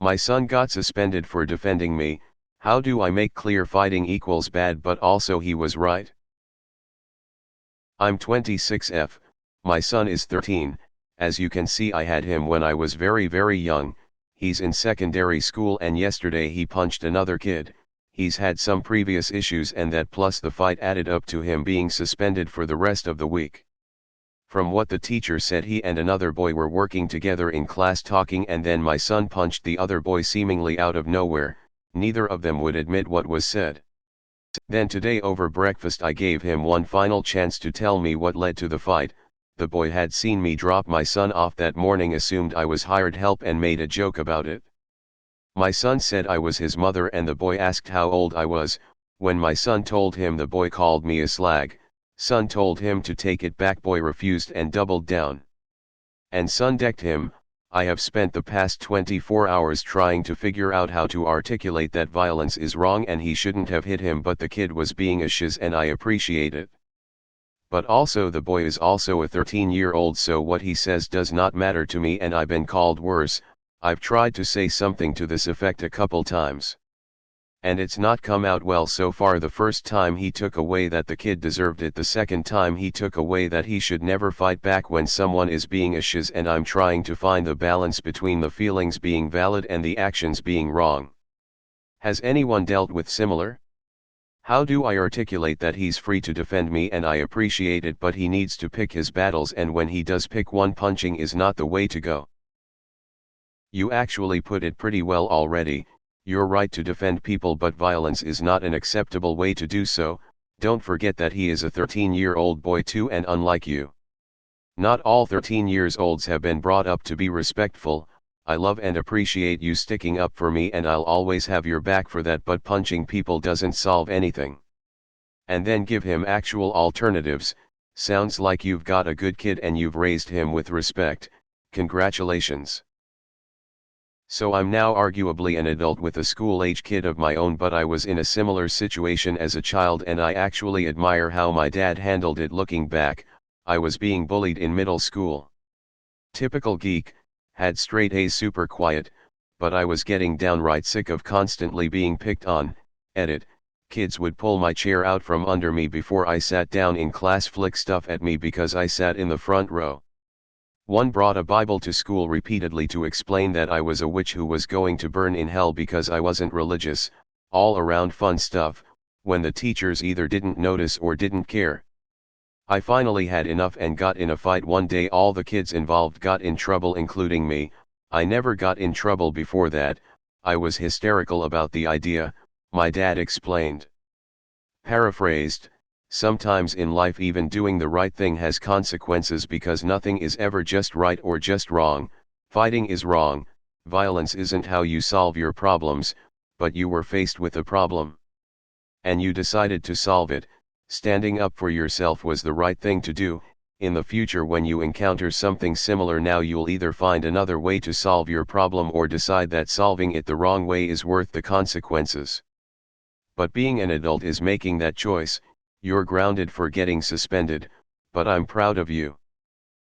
My son got suspended for defending me. How do I make clear fighting equals bad but also he was right? I'm 26F, my son is 13, as you can see I had him when I was very young, he's in secondary school and yesterday he punched another kid, he's had some previous issues and that plus the fight added up to him being suspended for the rest of the week. From what the teacher said he and another boy were working together in class talking and then my son punched the other boy seemingly out of nowhere, neither of them would admit what was said. Then today over breakfast I gave him one final chance to tell me what led to the fight. The boy had seen me drop my son off that morning, assumed I was hired help and made a joke about it. My son said I was his mother and the boy asked how old I was. When my son told him, the boy called me a slag. Son told him to take it back, boy refused and doubled down. And son decked him. I have spent the past 24 hours trying to figure out how to articulate that violence is wrong and he shouldn't have hit him, but the kid was being a shiz and I appreciate it. But also the boy is also a 13-year-old, so what he says does not matter to me and I've been called worse. I've tried to say something to this effect a couple times. And it's not come out well so far. The first time he took away that the kid deserved it, the second time he took away that he should never fight back when someone is being a shiz, and I'm trying to find the balance between the feelings being valid and the actions being wrong. Has anyone dealt with similar? How do I articulate that he's free to defend me and I appreciate it, but he needs to pick his battles, and when he does pick one, punching is not the way to go. You actually put it pretty well already. You're right to defend people, but violence is not an acceptable way to do so. Don't forget that he is a 13-year-old boy too, and unlike you, not all 13-year-olds have been brought up to be respectful. I love and appreciate you sticking up for me and I'll always have your back for that, but punching people doesn't solve anything. And then give him actual alternatives. Sounds like you've got a good kid and you've raised him with respect. Congratulations. So I'm now arguably an adult with a school-age kid of my own, but I was in a similar situation as a child and I actually admire how my dad handled it. Looking back, I was being bullied in middle school. Typical geek, had straight A's, super quiet, but I was getting downright sick of constantly being picked on. Edit, kids would pull my chair out from under me before I sat down in class, flick stuff at me because I sat in the front row. One brought a Bible to school repeatedly to explain that I was a witch who was going to burn in hell because I wasn't religious. All around fun stuff, when the teachers either didn't notice or didn't care. I finally had enough and got in a fight one day. All the kids involved got in trouble, including me. I never got in trouble before that. I was hysterical about the idea, my dad explained. Paraphrased, sometimes in life even doing the right thing has consequences because nothing is ever just right or just wrong. Fighting is wrong, violence isn't how you solve your problems, but you were faced with a problem. And you decided to solve it. Standing up for yourself was the right thing to do. In the future, when you encounter something similar now, you'll either find another way to solve your problem or decide that solving it the wrong way is worth the consequences. But being an adult is making that choice. You're grounded for getting suspended, but I'm proud of you.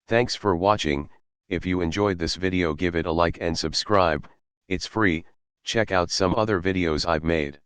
Thanks for watching. If you enjoyed this video, give it a like and subscribe. It's free. Check out some other videos I've made.